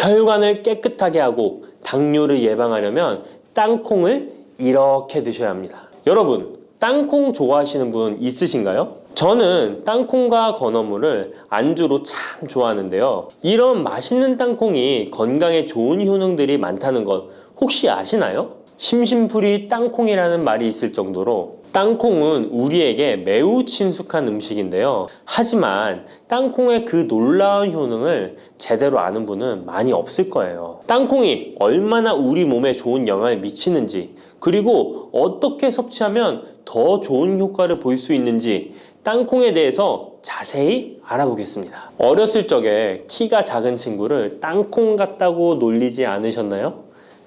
혈관을 깨끗하게 하고 당뇨를 예방하려면 땅콩을 이렇게 드셔야 합니다. 여러분, 땅콩 좋아하시는 분 있으신가요? 저는 땅콩과 건어물을 안주로 참 좋아하는데요. 이런 맛있는 땅콩이 건강에 좋은 효능들이 많다는 것 혹시 아시나요? 심심풀이 땅콩이라는 말이 있을 정도로 땅콩은 우리에게 매우 친숙한 음식인데요. 하지만 땅콩의 그 놀라운 효능을 제대로 아는 분은 많이 없을 거예요. 땅콩이 얼마나 우리 몸에 좋은 영향을 미치는지, 그리고 어떻게 섭취하면 더 좋은 효과를 볼 수 있는지 땅콩에 대해서 자세히 알아보겠습니다. 어렸을 적에 키가 작은 친구를 땅콩 같다고 놀리지 않으셨나요?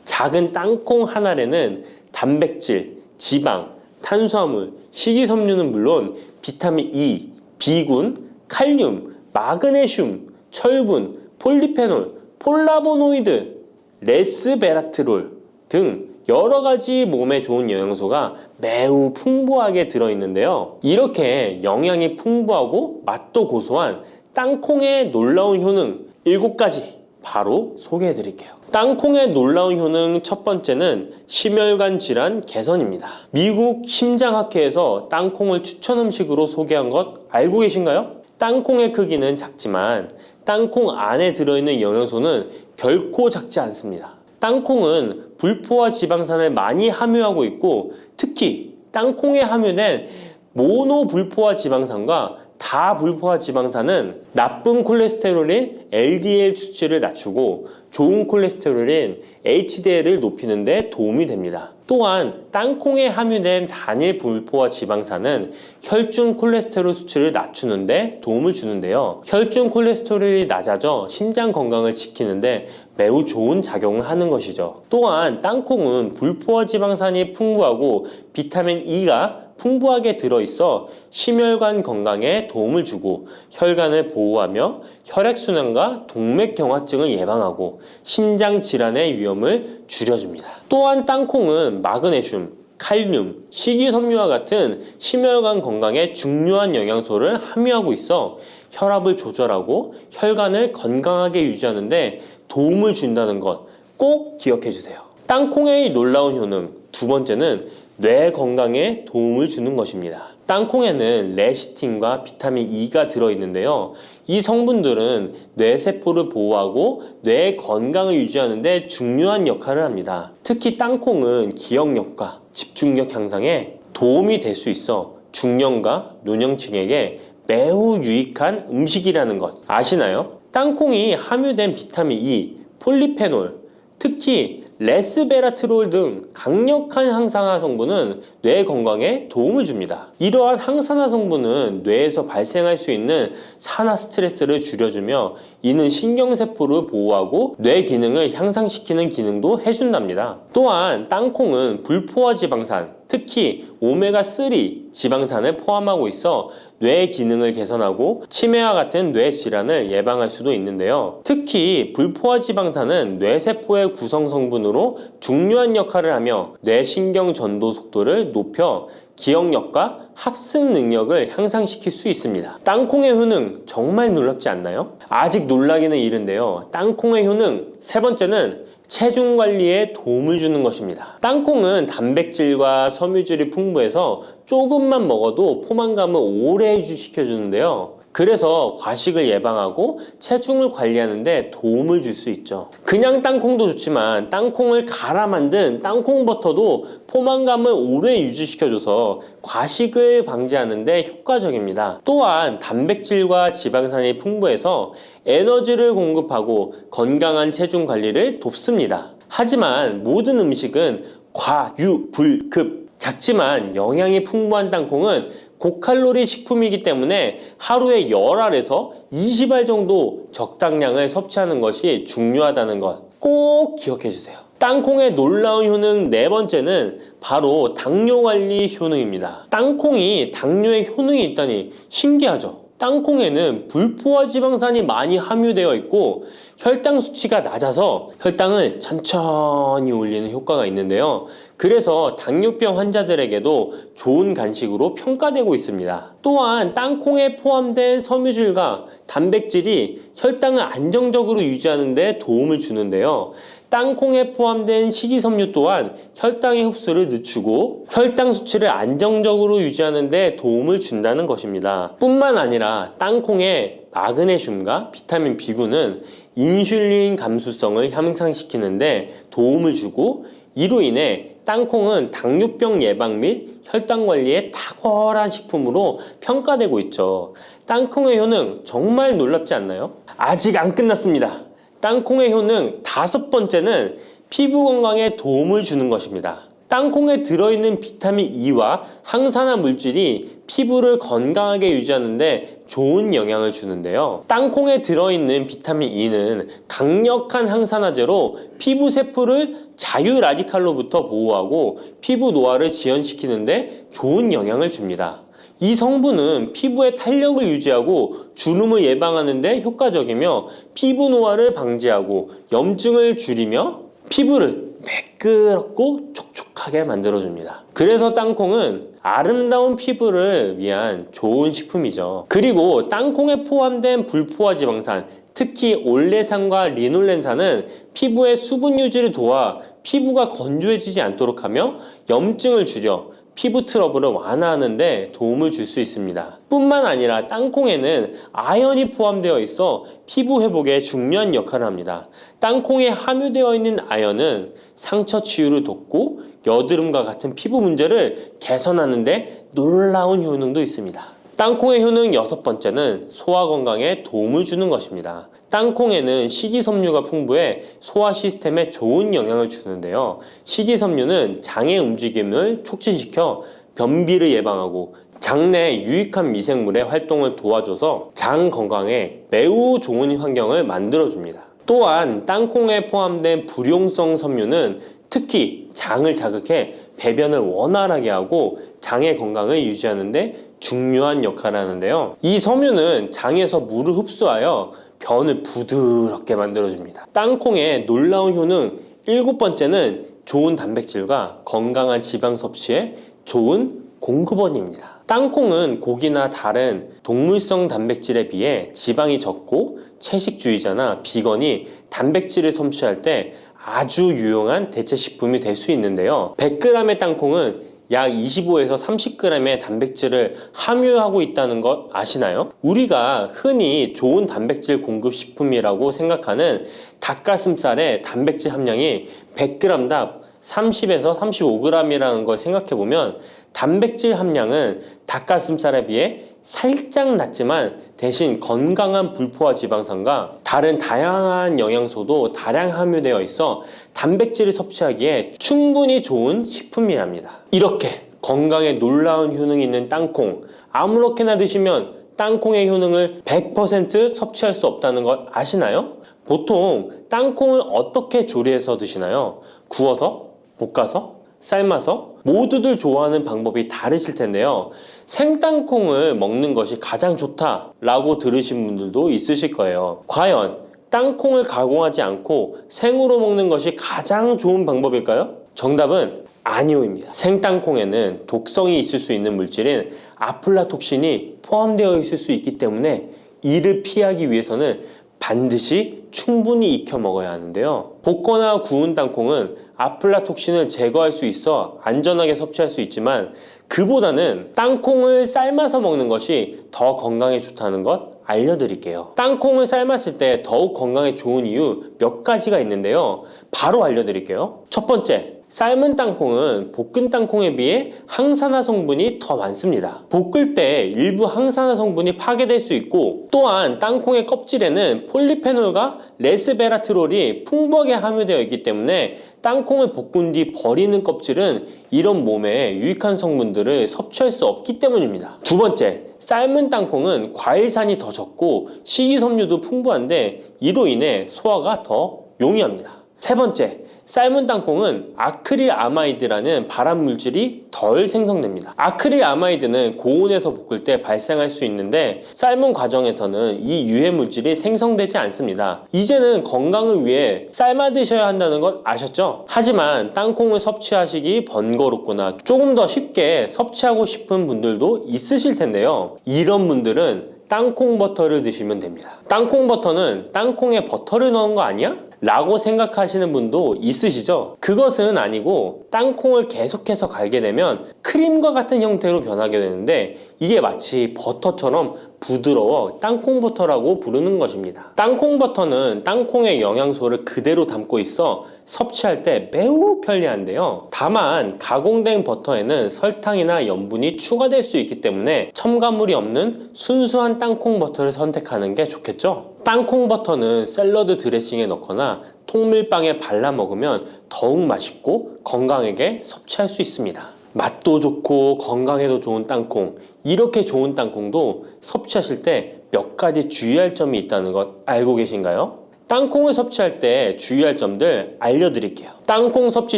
작은 땅콩 한 알에는 단백질, 지방, 탄수화물, 식이섬유는 물론 비타민 E, B군, 칼륨, 마그네슘, 철분, 폴리페놀, 폴라보노이드, 레스베라트롤 등 여러 가지 몸에 좋은 영양소가 매우 풍부하게 들어있는데요. 이렇게 영양이 풍부하고 맛도 고소한 땅콩의 놀라운 효능 7가지 바로 소개해 드릴게요. 땅콩의 놀라운 효능 첫 번째는 심혈관 질환 개선입니다. 미국 심장학회에서 땅콩을 추천 음식으로 소개한 것 알고 계신가요? 땅콩의 크기는 작지만 땅콩 안에 들어있는 영양소는 결코 작지 않습니다. 땅콩은 불포화 지방산을 많이 함유하고 있고, 특히 땅콩에 함유된 모노불포화 지방산과 다불포화 지방산은 나쁜 콜레스테롤인 LDL 수치를 낮추고 좋은 콜레스테롤인 HDL을 높이는 데 도움이 됩니다. 또한 땅콩에 함유된 단일 불포화 지방산은 혈중 콜레스테롤 수치를 낮추는 데 도움을 주는데요. 혈중 콜레스테롤이 낮아져 심장 건강을 지키는데 매우 좋은 작용을 하는 것이죠. 또한 땅콩은 불포화 지방산이 풍부하고 비타민 E가 풍부하게 들어있어 심혈관 건강에 도움을 주고 혈관을 보호하며 혈액순환과 동맥경화증을 예방하고 심장 질환의 위험을 줄여줍니다. 또한 땅콩은 마그네슘, 칼륨, 식이섬유와 같은 심혈관 건강에 중요한 영양소를 함유하고 있어 혈압을 조절하고 혈관을 건강하게 유지하는 데 도움을 준다는 것 꼭 기억해 주세요. 땅콩의 놀라운 효능 두 번째는 뇌 건강에 도움을 주는 것입니다. 땅콩에는 레시틴과 비타민 E가 들어있는데요. 이 성분들은 뇌세포를 보호하고 뇌 건강을 유지하는 데 중요한 역할을 합니다. 특히 땅콩은 기억력과 집중력 향상에 도움이 될 수 있어 중년과 노년층에게 매우 유익한 음식이라는 것 아시나요? 땅콩이 함유된 비타민 E, 폴리페놀, 특히 레스베라트롤 등 강력한 항산화 성분은 뇌 건강에 도움을 줍니다. 이러한 항산화 성분은 뇌에서 발생할 수 있는 산화 스트레스를 줄여주며 이는 신경세포를 보호하고 뇌 기능을 향상시키는 기능도 해준답니다. 또한 땅콩은 불포화 지방산, 특히 오메가3 지방산을 포함하고 있어 뇌 기능을 개선하고 치매와 같은 뇌 질환을 예방할 수도 있는데요. 특히 불포화 지방산은 뇌세포의 구성 성분으로 중요한 역할을 하며 뇌신경 전도 속도를 높여 기억력과 합승 능력을 향상시킬 수 있습니다. 땅콩의 효능 정말 놀랍지 않나요? 아직 놀라기는 이른데요. 땅콩의 효능 세 번째는 체중 관리에 도움을 주는 것입니다. 땅콩은 단백질과 섬유질이 풍부해서 조금만 먹어도 포만감을 오래 유지시켜주는데요. 그래서 과식을 예방하고 체중을 관리하는 데 도움을 줄 수 있죠. 그냥 땅콩도 좋지만 땅콩을 갈아 만든 땅콩버터도 포만감을 오래 유지시켜줘서 과식을 방지하는 데 효과적입니다. 또한 단백질과 지방산이 풍부해서 에너지를 공급하고 건강한 체중 관리를 돕습니다. 하지만 모든 음식은 과유불급, 작지만 영양이 풍부한 땅콩은 고칼로리 식품이기 때문에 하루에 10알에서 20알 정도 적당량을 섭취하는 것이 중요하다는 것 꼭 기억해 주세요. 땅콩의 놀라운 효능 네 번째는 바로 당뇨 관리 효능입니다. 땅콩이 당뇨에 효능이 있다니 신기하죠? 땅콩에는 불포화 지방산이 많이 함유되어 있고 혈당 수치가 낮아서 혈당을 천천히 올리는 효과가 있는데요. 그래서 당뇨병 환자들에게도 좋은 간식으로 평가되고 있습니다. 또한 땅콩에 포함된 섬유질과 단백질이 혈당을 안정적으로 유지하는 데 도움을 주는데요. 땅콩에 포함된 식이섬유 또한 혈당의 흡수를 늦추고 혈당 수치를 안정적으로 유지하는 데 도움을 준다는 것입니다. 뿐만 아니라 땅콩의 마그네슘과 비타민 B9는 인슐린 감수성을 향상시키는 데 도움을 주고 이로 인해 땅콩은 당뇨병 예방 및 혈당 관리에 탁월한 식품으로 평가되고 있죠. 땅콩의 효능 정말 놀랍지 않나요? 아직 안 끝났습니다. 땅콩의 효능 5번째는 피부 건강에 도움을 주는 것입니다. 땅콩에 들어있는 비타민 E와 항산화 물질이 피부를 건강하게 유지하는 데 좋은 영향을 주는데요. 땅콩에 들어있는 비타민 E는 강력한 항산화제로 피부 세포를 자유 라디칼로부터 보호하고 피부 노화를 지연시키는 데 좋은 영향을 줍니다. 이 성분은 피부의 탄력을 유지하고 주름을 예방하는 데 효과적이며 피부 노화를 방지하고 염증을 줄이며 피부를 매끄럽고 촉촉하게 만들어줍니다. 그래서 땅콩은 아름다운 피부를 위한 좋은 식품이죠. 그리고 땅콩에 포함된 불포화 지방산, 특히 올레산과 리놀렌산은 피부의 수분 유지를 도와 피부가 건조해지지 않도록 하며 염증을 줄여 피부 트러블을 완화하는 데 도움을 줄 수 있습니다. 뿐만 아니라 땅콩에는 아연이 포함되어 있어 피부 회복에 중요한 역할을 합니다. 땅콩에 함유되어 있는 아연은 상처 치유를 돕고 여드름과 같은 피부 문제를 개선하는 데 놀라운 효능도 있습니다. 땅콩의 효능 6번째는 소화 건강에 도움을 주는 것입니다. 땅콩에는 식이섬유가 풍부해 소화 시스템에 좋은 영향을 주는데요. 식이섬유는 장의 움직임을 촉진시켜 변비를 예방하고 장내 유익한 미생물의 활동을 도와줘서 장 건강에 매우 좋은 환경을 만들어줍니다. 또한 땅콩에 포함된 불용성 섬유는 특히 장을 자극해 배변을 원활하게 하고 장의 건강을 유지하는 데 중요한 역할을 하는데요. 이 섬유는 장에서 물을 흡수하여 변을 부드럽게 만들어줍니다. 땅콩의 놀라운 효능 7번째는 좋은 단백질과 건강한 지방 섭취에 좋은 공급원입니다. 땅콩은 고기나 다른 동물성 단백질에 비해 지방이 적고 채식주의자나 비건이 단백질을 섭취할 때 아주 유용한 대체 식품이 될 수 있는데요. 100g의 땅콩은 약 25에서 30g의 단백질을 함유하고 있다는 것 아시나요? 우리가 흔히 좋은 단백질 공급 식품이라고 생각하는 닭가슴살의 단백질 함량이 100g당 30에서 35g이라는 걸 생각해보면 단백질 함량은 닭가슴살에 비해 살짝 낮지만 대신 건강한 불포화 지방산과 다른 다양한 영양소도 다량 함유되어 있어 단백질을 섭취하기에 충분히 좋은 식품이랍니다. 이렇게 건강에 놀라운 효능이 있는 땅콩, 아무렇게나 드시면 땅콩의 효능을 100% 섭취할 수 없다는 것 아시나요? 보통 땅콩을 어떻게 조리해서 드시나요? 구워서? 볶아서? 삶아서? 모두들 좋아하는 방법이 다르실 텐데요. 생땅콩을 먹는 것이 가장 좋다라고 들으신 분들도 있으실 거예요. 과연 땅콩을 가공하지 않고 생으로 먹는 것이 가장 좋은 방법일까요? 정답은 아니오입니다. 생땅콩에는 독성이 있을 수 있는 물질인 아플라톡신이 포함되어 있을 수 있기 때문에 이를 피하기 위해서는 반드시 충분히 익혀 먹어야 하는데요. 볶거나 구운 땅콩은 아플라톡신을 제거할 수 있어 안전하게 섭취할 수 있지만 그보다는 땅콩을 삶아서 먹는 것이 더 건강에 좋다는 것 알려드릴게요. 땅콩을 삶았을 때 더욱 건강에 좋은 이유 몇 가지가 있는데요. 바로 알려드릴게요. 첫 번째, 삶은 땅콩은 볶은 땅콩에 비해 항산화 성분이 더 많습니다. 볶을 때 일부 항산화 성분이 파괴될 수 있고 또한 땅콩의 껍질에는 폴리페놀과 레스베라트롤이 풍부하게 함유되어 있기 때문에 땅콩을 볶은 뒤 버리는 껍질은 이런 몸에 유익한 성분들을 섭취할 수 없기 때문입니다. 두 번째, 삶은 땅콩은 과일산이 더 적고 식이섬유도 풍부한데 이로 인해 소화가 더 용이합니다. 세 번째, 삶은 땅콩은 아크릴아마이드라는 발암물질이 덜 생성됩니다. 아크릴아마이드는 고온에서 볶을 때 발생할 수 있는데 삶은 과정에서는 이 유해물질이 생성되지 않습니다. 이제는 건강을 위해 삶아 드셔야 한다는 것 아셨죠? 하지만 땅콩을 섭취하시기 번거롭거나 조금 더 쉽게 섭취하고 싶은 분들도 있으실 텐데요. 이런 분들은 땅콩 버터를 드시면 됩니다. 땅콩 버터는 땅콩에 버터를 넣은 거 아니야? 라고 생각하시는 분도 있으시죠? 그것은 아니고 땅콩을 계속해서 갈게 되면 크림과 같은 형태로 변하게 되는데 이게 마치 버터처럼 부드러워 땅콩 버터라고 부르는 것입니다. 땅콩 버터는 땅콩의 영양소를 그대로 담고 있어 섭취할 때 매우 편리한데요. 다만 가공된 버터에는 설탕이나 염분이 추가될 수 있기 때문에 첨가물이 없는 순수한 땅콩 버터를 선택하는 게 좋겠죠? 땅콩 버터는 샐러드 드레싱에 넣거나 통밀빵에 발라 먹으면 더욱 맛있고 건강하게 섭취할 수 있습니다. 맛도 좋고 건강에도 좋은 땅콩, 이렇게 좋은 땅콩도 섭취하실 때 몇 가지 주의할 점이 있다는 것 알고 계신가요? 땅콩을 섭취할 때 주의할 점들 알려드릴게요. 땅콩 섭취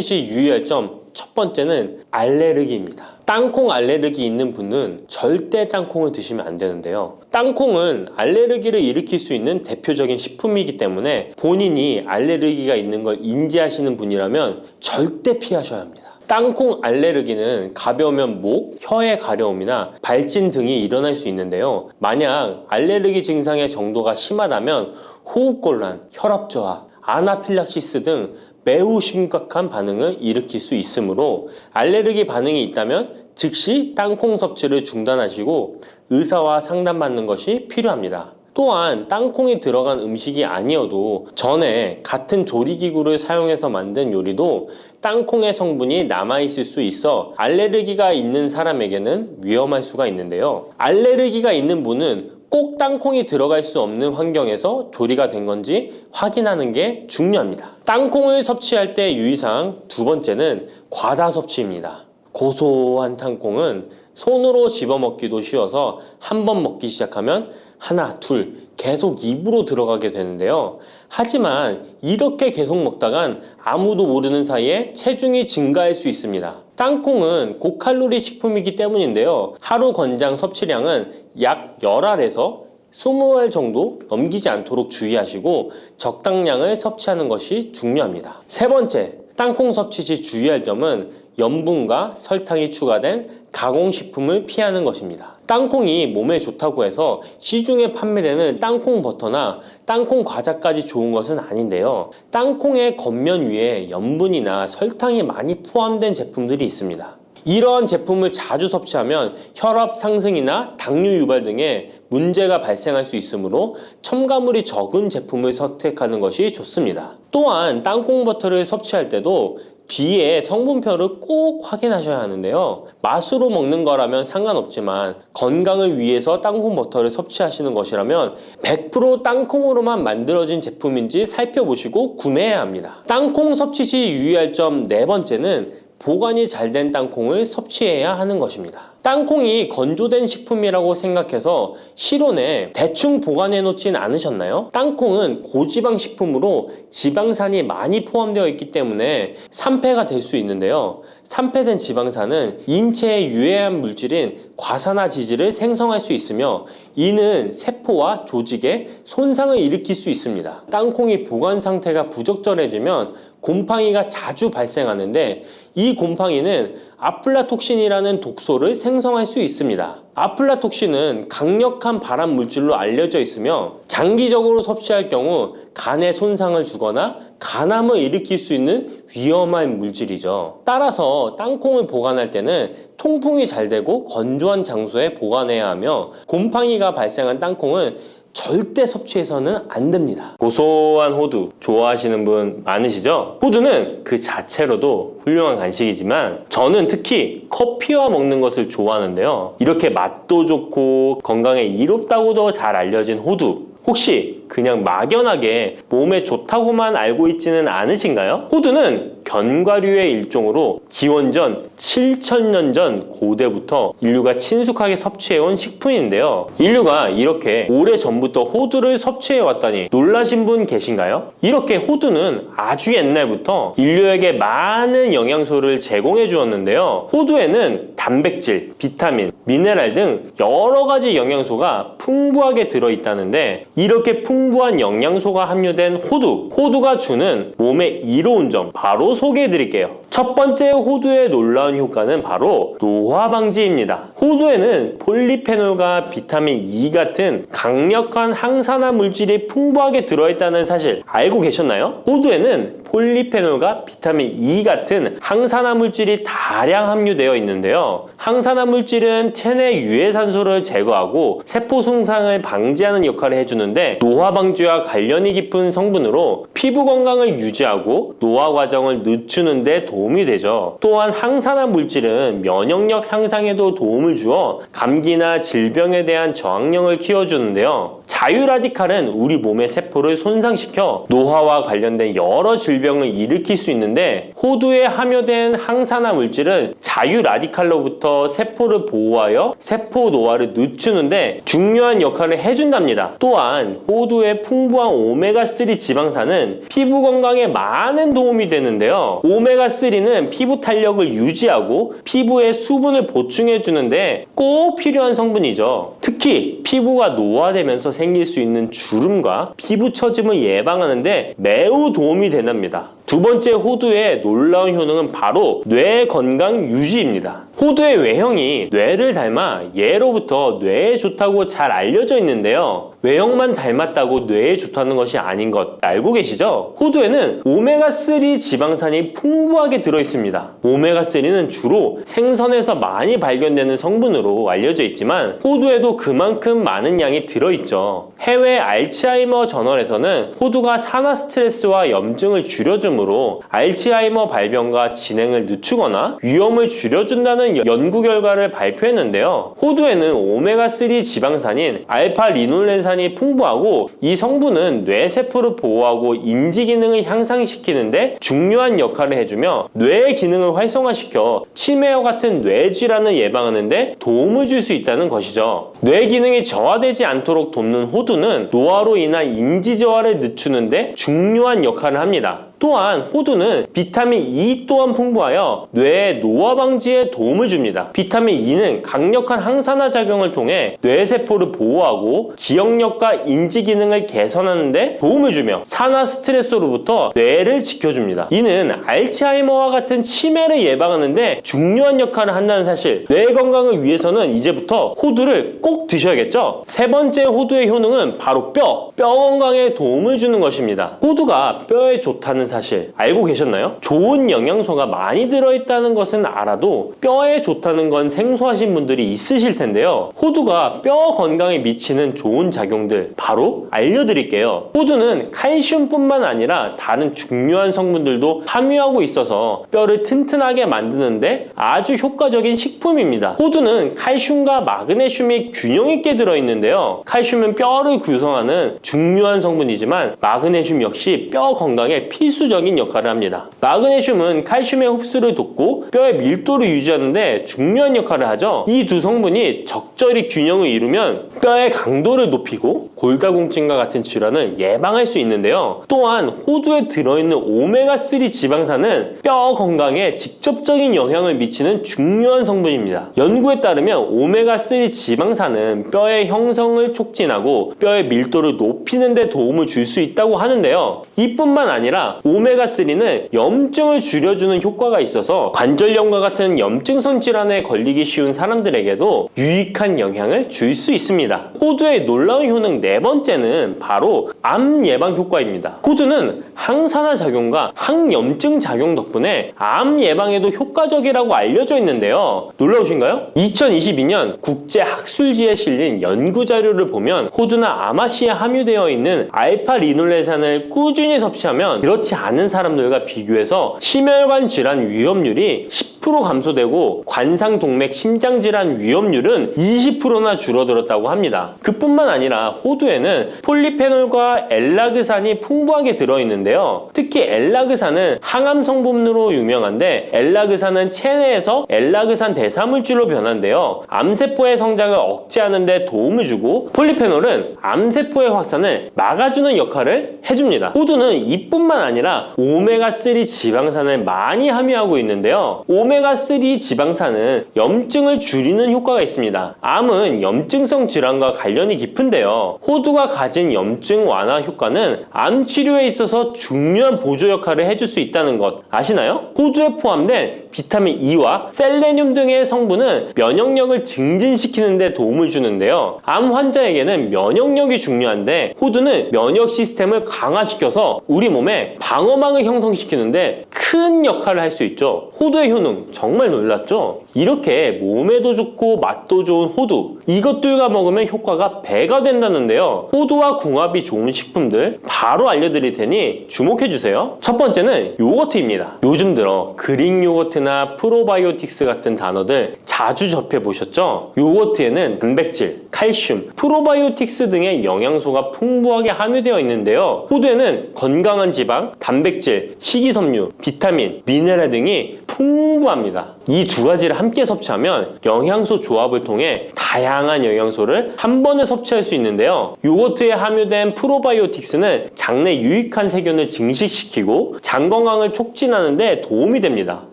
시 유의할 점 첫 번째는 알레르기입니다. 땅콩 알레르기 있는 분은 절대 땅콩을 드시면 안 되는데요. 땅콩은 알레르기를 일으킬 수 있는 대표적인 식품이기 때문에 본인이 알레르기가 있는 걸 인지하시는 분이라면 절대 피하셔야 합니다. 땅콩 알레르기는 가벼우면 목, 혀의 가려움이나 발진 등이 일어날 수 있는데요. 만약 알레르기 증상의 정도가 심하다면 호흡곤란, 혈압저하, 아나필락시스 등 매우 심각한 반응을 일으킬 수 있으므로 알레르기 반응이 있다면 즉시 땅콩 섭취를 중단하시고 의사와 상담받는 것이 필요합니다. 또한 땅콩이 들어간 음식이 아니어도 전에 같은 조리기구를 사용해서 만든 요리도 땅콩의 성분이 남아있을 수 있어 알레르기가 있는 사람에게는 위험할 수가 있는데요. 알레르기가 있는 분은 꼭 땅콩이 들어갈 수 없는 환경에서 조리가 된 건지 확인하는 게 중요합니다. 땅콩을 섭취할 때 유의사항 두 번째는 과다 섭취입니다. 고소한 땅콩은 손으로 집어먹기도 쉬워서 한 번 먹기 시작하면 하나, 둘 계속 입으로 들어가게 되는데요. 하지만 이렇게 계속 먹다간 아무도 모르는 사이에 체중이 증가할 수 있습니다. 땅콩은 고칼로리 식품이기 때문인데요. 하루 권장 섭취량은 약 10알에서 20알 정도 넘기지 않도록 주의하시고 적당량을 섭취하는 것이 중요합니다. 세 번째, 땅콩 섭취 시 주의할 점은 염분과 설탕이 추가된 가공식품을 피하는 것입니다. 땅콩이 몸에 좋다고 해서 시중에 판매되는 땅콩 버터나 땅콩 과자까지 좋은 것은 아닌데요. 땅콩의 겉면 위에 염분이나 설탕이 많이 포함된 제품들이 있습니다. 이러한 제품을 자주 섭취하면 혈압 상승이나 당뇨 유발 등의 문제가 발생할 수 있으므로 첨가물이 적은 제품을 선택하는 것이 좋습니다. 또한 땅콩 버터를 섭취할 때도 뒤에 성분표를 꼭 확인하셔야 하는데요. 맛으로 먹는 거라면 상관없지만 건강을 위해서 땅콩 버터를 섭취하시는 것이라면 100% 땅콩으로만 만들어진 제품인지 살펴보시고 구매해야 합니다. 땅콩 섭취 시 유의할 점 네 번째는 보관이 잘 된 땅콩을 섭취해야 하는 것입니다. 땅콩이 건조된 식품이라고 생각해서 실온에 대충 보관해 놓진 않으셨나요? 땅콩은 고지방 식품으로 지방산이 많이 포함되어 있기 때문에 산패가 될 수 있는데요. 산패된 지방산은 인체에 유해한 물질인 과산화지질을 생성할 수 있으며 이는 세포와 조직에 손상을 일으킬 수 있습니다. 땅콩이 보관 상태가 부적절해지면 곰팡이가 자주 발생하는데 이 곰팡이는 아플라톡신이라는 독소를 생성할 수 있습니다. 아플라톡신은 강력한 발암 물질로 알려져 있으며 장기적으로 섭취할 경우 간에 손상을 주거나 간암을 일으킬 수 있는 위험한 물질이죠. 따라서 땅콩을 보관할 때는 통풍이 잘 되고 건조한 장소에 보관해야 하며 곰팡이가 발생한 땅콩은 절대 섭취해서는 안 됩니다. 고소한 호두 좋아하시는 분 많으시죠? 호두는 그 자체로도 훌륭한 간식이지만 저는 특히 커피와 먹는 것을 좋아하는데요. 이렇게 맛도 좋고 건강에 이롭다고도 잘 알려진 호두, 혹시 그냥 막연하게 몸에 좋다고만 알고 있지는 않으신가요? 호두는 견과류의 일종으로 기원전 7,000년 전 고대부터 인류가 친숙하게 섭취해온 식품인데요. 인류가 이렇게 오래전부터 호두를 섭취해왔다니 놀라신 분 계신가요? 이렇게 호두는 아주 옛날부터 인류에게 많은 영양소를 제공해 주었는데요. 호두에는 단백질, 비타민, 미네랄 등 여러 가지 영양소가 풍부하게 들어있다는데 이렇게 풍부한 영양소가 함유된 호두가 주는 몸에 이로운 점 바로 소개해 드릴게요. 첫 번째 호두의 놀라운 효과는 바로 노화 방지입니다. 호두에는 폴리페놀과 비타민 E 같은 강력한 항산화 물질이 풍부하게 들어있다는 사실 알고 계셨나요? 호두에는 폴리페놀과 비타민 E 같은 항산화 물질이 다량 함유되어 있는데요. 항산화 물질은 체내 유해산소를 제거하고 세포 손상을 방지하는 역할을 해주는데 노화 방지와 관련이 깊은 성분으로 피부 건강을 유지하고 노화 과정을 늦추는 데 도움이 되죠. 또한 항산화 물질은 면역력 향상에도 도움을 주어 감기나 질병에 대한 저항력을 키워주는데요. 자유라디칼은 우리 몸의 세포를 손상시켜 노화와 관련된 여러 질병을 일으킬 수 있는데 호두에 함유된 항산화 물질은 자유라디칼로부터 세포를 보호하여 세포 노화를 늦추는데 중요한 역할을 해준답니다. 또한 호두의 풍부한 오메가3 지방산은 피부 건강에 많은 도움이 되는데요. 오메가3는 피부 탄력을 유지하고 피부에 수분을 보충해 주는데 꼭 필요한 성분이죠. 특히 피부가 노화되면서 생길 수 있는 주름과 피부 처짐을 예방하는데 매우 도움이 된답니다. 두 번째 호두의 놀라운 효능은 바로 뇌 건강 유지입니다. 호두의 외형이 뇌를 닮아 예로부터 뇌에 좋다고 잘 알려져 있는데요. 외형만 닮았다고 뇌에 좋다는 것이 아닌 것 알고 계시죠? 호두에는 오메가3 지방산이 풍부하게 들어있습니다. 오메가3는 주로 생선에서 많이 발견되는 성분으로 알려져 있지만 호두에도 그만큼 많은 양이 들어있죠. 해외 알츠하이머 저널에서는 호두가 산화 스트레스와 염증을 줄여주므로 알츠하이머 발병과 진행을 늦추거나 위험을 줄여준다는 연구 결과를 발표했는데요. 호두에는 오메가3 지방산인 알파-리놀렌산이 풍부하고 이 성분은 뇌세포를 보호하고 인지 기능을 향상시키는데 중요한 역할을 해주며 뇌의 기능을 활성화시켜 치매와 같은 뇌질환을 예방하는데 도움을 줄 수 있다는 것이죠. 뇌 기능이 저하되지 않도록 돕는 호두는 노화로 인한 인지 저하를 늦추는데 중요한 역할을 합니다. 또한 호두는 비타민 E 또한 풍부하여 뇌의 노화 방지에 도움을 줍니다. 비타민 E는 강력한 항산화 작용을 통해 뇌세포를 보호하고 기억력과 인지 기능을 개선하는 데 도움을 주며 산화 스트레스로부터 뇌를 지켜줍니다. 이는 알츠하이머와 같은 치매를 예방하는 데 중요한 역할을 한다는 사실, 뇌 건강을 위해서는 이제부터 호두를 꼭 드셔야겠죠? 세 번째 호두의 효능은 바로 뼈 건강에 도움을 주는 것입니다. 호두가 뼈에 좋다는 사실 알고 계셨나요? 좋은 영양소가 많이 들어있다는 것은 알아도 뼈에 좋다는 건 생소하신 분들이 있으실 텐데요. 호두가 뼈 건강에 미치는 좋은 작용들 바로 알려드릴게요. 호두는 칼슘뿐만 아니라 다른 중요한 성분들도 함유하고 있어서 뼈를 튼튼하게 만드는데 아주 효과적인 식품입니다. 호두는 칼슘과 마그네슘이 균형 있게 들어있는데요. 칼슘은 뼈를 구성하는 중요한 성분이지만 마그네슘 역시 뼈 건강에 필수적인 역할을 합니다. 마그네슘은 칼슘의 흡수를 돕고 뼈의 밀도를 유지하는데 중요한 역할을 하죠. 이 두 성분이 적절히 균형을 이루면 뼈의 강도를 높이고 골다공증과 같은 질환을 예방할 수 있는데요. 또한 호두에 들어있는 오메가3 지방산은 뼈 건강에 직접적인 영향을 미치는 중요한 성분입니다. 연구에 따르면 오메가3 지방산은 뼈의 형성을 촉진하고 뼈의 밀도를 높이는 데 도움을 줄 수 있다고 하는데요. 이뿐만 아니라 오메가3는 염증을 줄여주는 효과가 있어서 관절염과 같은 염증성 질환에 걸리기 쉬운 사람들에게도 유익한 영향을 줄 수 있습니다. 호두의 놀라운 효능 네 번째는 바로 암 예방 효과입니다. 호두는 항산화 작용과 항염증 작용 덕분에 암 예방에도 효과적이라고 알려져 있는데요. 놀라우신가요? 2022년 국제학술지에 실린 연구 자료를 보면 호두나 아마시에 함유되어 함유되어 있는 알파 리놀레산을 꾸준히 섭취하면 그렇지 않은 사람들과 비교해서 심혈관 질환 위험률이 10% 감소되고 관상동맥 심장질환 위험률은 20%나 줄어들었다고 합니다. 그뿐만 아니라 호두에는 폴리페놀과 엘라그산이 풍부하게 들어있는데요. 특히 엘라그산은 항암 성분으로 유명한데 엘라그산은 체내에서 엘라그산 대사물질로 변한대요. 암세포의 성장을 억제하는 데 도움을 주고 폴리페놀은 암세포의 확산을 막아주는 역할을 해줍니다. 호두는 이뿐만 아니라 오메가3 지방산을 많이 함유하고 있는데요. 오메가3 지방산은 염증을 줄이는 효과가 있습니다. 암은 염증성 질환과 관련이 깊은데요. 호두가 가진 염증 완화 효과는 암 치료에 있어서 중요한 보조 역할을 해줄 수 있다는 것 아시나요? 호두에 포함된 비타민 E와 셀레늄 등의 성분은 면역력을 증진시키는 데 도움을 주는데요. 암 환자에게는 면역력이 중요한데 호두는 면역 시스템을 강화시켜서 우리 몸에 방어막을 형성시키는데 큰 역할을 할 수 있죠. 호두의 효능 정말 놀랍죠? 이렇게 몸에도 좋고 맛도 좋은 호두, 이것들과 먹으면 효과가 배가 된다는데요. 호두와 궁합이 좋은 식품들 바로 알려드릴 테니 주목해주세요. 첫 번째는 요거트입니다. 요즘 들어 그릭 요거트나 프로바이오틱스 같은 단어들 자주 접해보셨죠? 요거트에는 단백질, 칼슘, 프로바이오틱스 등의 영양소가 풍부하게 함유되어 있는데요. 호두에는 건강한 지방, 단백질, 식이섬유, 비타민, 미네랄 등이 풍부합니다. 이 두 가지를 함께 섭취하면 영양소 조합을 통해 다양한 영양소를 한 번에 섭취할 수 있는데요. 요거트에 함유된 프로바이오틱스는 장내 유익한 세균을 증식시키고 장 건강을 촉진하는 데 도움이 됩니다.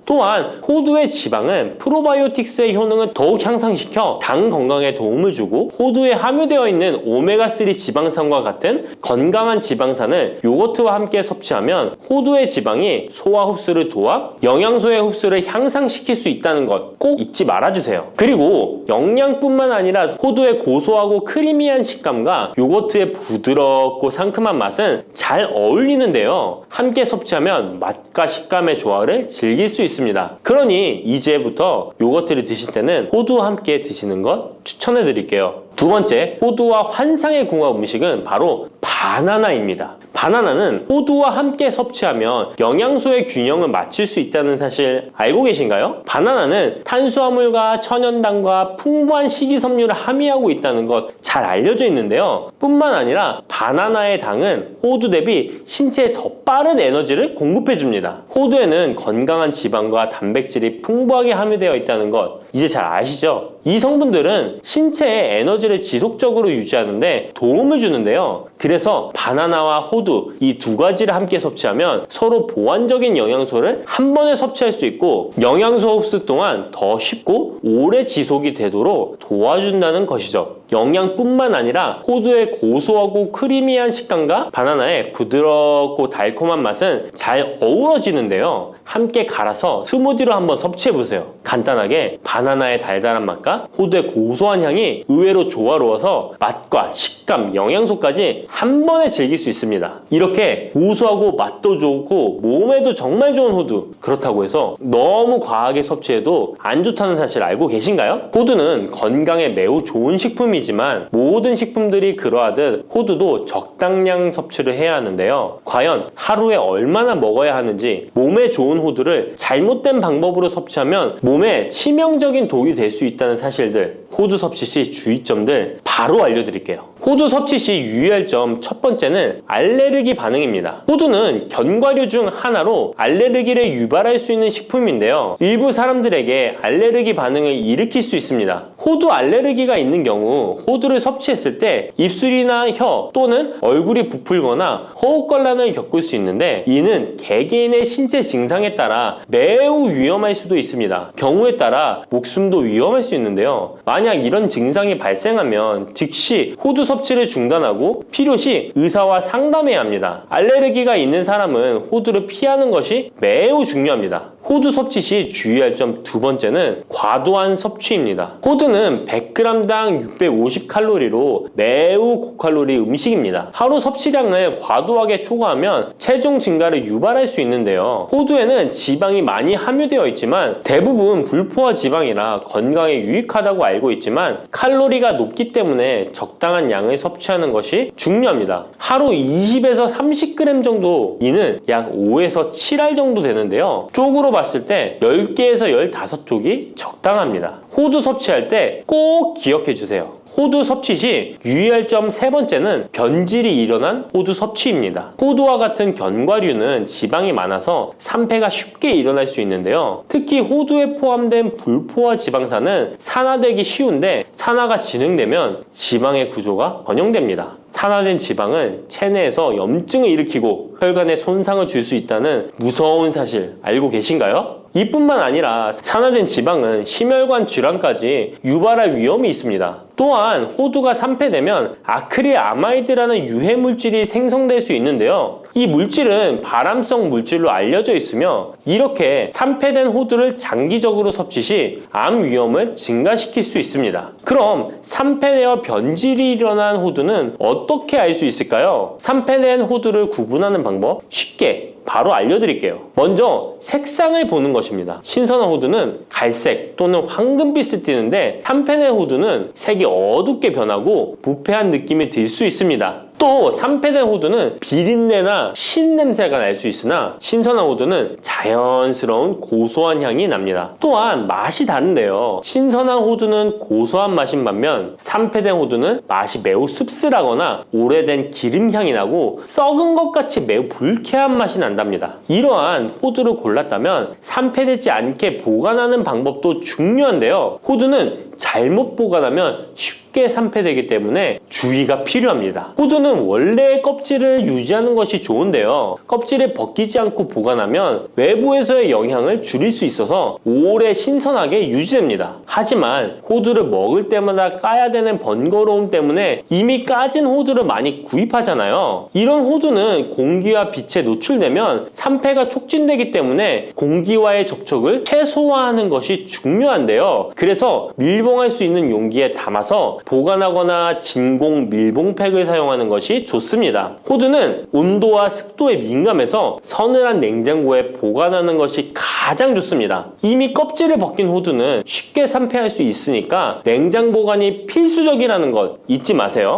또한 호두의 지방은 프로바이오틱스의 효능을 더욱 향상시켜 장 건강에 도움을 주고 호두에 함유되어 있는 오메가3 지방산과 같은 건강한 지방산을 요거트와 함께 섭취하면 호두의 지방이 소화 흡수를 도와 영양소의 흡수를 향상시킬 수 있다는 것 꼭 잊지 말아주세요. 그리고 영양뿐만 아니라 호두의 고소하고 크리미한 식감과 요거트의 부드럽고 상큼한 맛은 잘 어울리는데요. 함께 섭취하면 맛과 식감의 조화를 즐길 수 있습니다. 그러니 이제부터 요거트를 드실 때는 호두와 함께 드시는 것 추천해 드릴게요. 두 번째, 호두와 환상의 궁합 음식은 바로 바나나입니다. 바나나는 호두와 함께 섭취하면 영양소의 균형을 맞출 수 있다는 사실 알고 계신가요? 바나나는 탄수화물과 천연당과 풍부한 식이섬유를 함유하고 있다는 것 잘 알려져 있는데요. 뿐만 아니라 바나나의 당은 호두 대비 신체에 더 빠른 에너지를 공급해줍니다. 호두에는 건강한 지방과 단백질이 풍부하게 함유되어 있다는 것 이제 잘 아시죠? 이 성분들은 신체의 에너지를 지속적으로 유지하는데 도움을 주는데요. 그래서 바나나와 호두 이 두 가지를 함께 섭취하면 서로 보완적인 영양소를 한 번에 섭취할 수 있고 영양소 흡수 또한 더 쉽고 오래 지속이 되도록 도와준다는 것이죠. 영양뿐만 아니라 호두의 고소하고 크리미한 식감과 바나나의 부드럽고 달콤한 맛은 잘 어우러지는데요. 함께 갈아서 스무디로 한번 섭취해보세요. 간단하게 바나나의 달달한 맛과 호두의 고소한 향이 의외로 조화로워서 맛과 식감, 영양소까지 한 번에 즐길 수 있습니다. 이렇게 고소하고 맛도 좋고 몸에도 정말 좋은 호두, 그렇다고 해서 너무 과하게 섭취해도 안 좋다는 사실 알고 계신가요? 호두는 건강에 매우 좋은 식품이지만 모든 식품들이 그러하듯 호두도 적당량 섭취를 해야 하는데요. 과연 하루에 얼마나 먹어야 하는지, 몸에 좋은 호두를 잘못된 방법으로 섭취하면 몸에 치명적인 독이 될 수 있다는 사실들, 호두 섭취 시 주의점들 바로 알려드릴게요. 호두 섭취 시 유의할 점 첫 번째는 알레르기 반응입니다. 호두는 견과류 중 하나로 알레르기를 유발할 수 있는 식품인데요. 일부 사람들에게 알레르기 반응을 일으킬 수 있습니다. 호두 알레르기가 있는 경우 호두를 섭취했을 때 입술이나 혀 또는 얼굴이 부풀거나 허우걸란을 겪을 수 있는데 이는 개개인의 신체 증상에 따라 매우 위험할 수도 있습니다. 경우에 따라 목숨도 위험할 수 있는데요. 만약 이런 증상이 발생하면 즉시 호두 섭취를 중단하고 필요시 의사와 상담해야 합니다. 알레르기가 있는 사람은 호두를 피하는 것이 매우 중요합니다. 호두 섭취 시 주의할 점 두 번째는 과도한 섭취입니다. 호두는 100g당 650칼로리로 매우 고칼로리 음식입니다. 하루 섭취량을 과도하게 초과하면 체중 증가를 유발할 수 있는데요. 호두에는 지방이 많이 함유되어 있지만 대부분 불포화 지방이라 건강에 유익하다고 알고 있지만 칼로리가 높기 때문에 적당한 양을 섭취하는 것이 중요합니다. 하루 20에서 30g 정도, 이는 약 5에서 7알 정도 되는데요. 쪽으로 봤을 때 10개에서 15쪽이 적당합니다. 호두 섭취할 때 꼭 기억해 주세요. 호두 섭취 시 유의할 점 세 번째는 변질이 일어난 호두 섭취입니다. 호두와 같은 견과류는 지방이 많아서 산패가 쉽게 일어날 수 있는데요. 특히 호두에 포함된 불포화 지방산은 산화되기 쉬운데 산화가 진행되면 지방의 구조가 변형됩니다. 산화된 지방은 체내에서 염증을 일으키고 혈관에 손상을 줄 수 있다는 무서운 사실 알고 계신가요? 이뿐만 아니라 산화된 지방은 심혈관 질환까지 유발할 위험이 있습니다. 또한 호두가 산패되면 아크릴아마이드라는 유해 물질이 생성될 수 있는데요. 이 물질은 발암성 물질로 알려져 있으며 이렇게 산패된 호두를 장기적으로 섭취 시 암 위험을 증가시킬 수 있습니다. 그럼 산패되어 변질이 일어난 호두는 어떻게 알 수 있을까요? 산패된 호두를 구분하는 방법 쉽게 바로 알려드릴게요. 먼저 색상을 보는 것입니다. 신선한 호두는 갈색 또는 황금빛을 띠는데 산패된 호두는 색이 어둡게 변하고 부패한 느낌이 들 수 있습니다. 또 산패된 호두는 비린내나 신냄새가 날 수 있으나 신선한 호두는 자연스러운 고소한 향이 납니다. 또한 맛이 다른데요. 신선한 호두는 고소한 맛인 반면 산패된 호두는 맛이 매우 씁쓸하거나 오래된 기름향이 나고 썩은 것 같이 매우 불쾌한 맛이 난답니다. 이러한 호두를 골랐다면 산패되지 않게 보관하는 방법도 중요한데요. 호두는 잘못 보관하면 쉽게 산패되기 때문에 주의가 필요합니다. 호두는 원래의 껍질을 유지하는 것이 좋은데요. 껍질을 벗기지 않고 보관하면 외부에서의 영향을 줄일 수 있어서 오래 신선하게 유지됩니다. 하지만 호두를 먹을 때마다 까야 되는 번거로움 때문에 이미 까진 호두를 많이 구입하잖아요. 이런 호두는 공기와 빛에 노출되면 산패가 촉진되기 때문에 공기와의 접촉을 최소화하는 것이 중요한데요. 그래서 밀봉할 수 있는 용기에 담아서 보관하거나 진공 밀봉팩을 사용하는 것이 좋습니다. 호두는 온도와 습도에 민감해서 서늘한 냉장고에 보관하는 것이 가장 좋습니다. 이미 껍질을 벗긴 호두는 쉽게 산패할 수 있으니까 냉장 보관이 필수적이라는 것 잊지 마세요.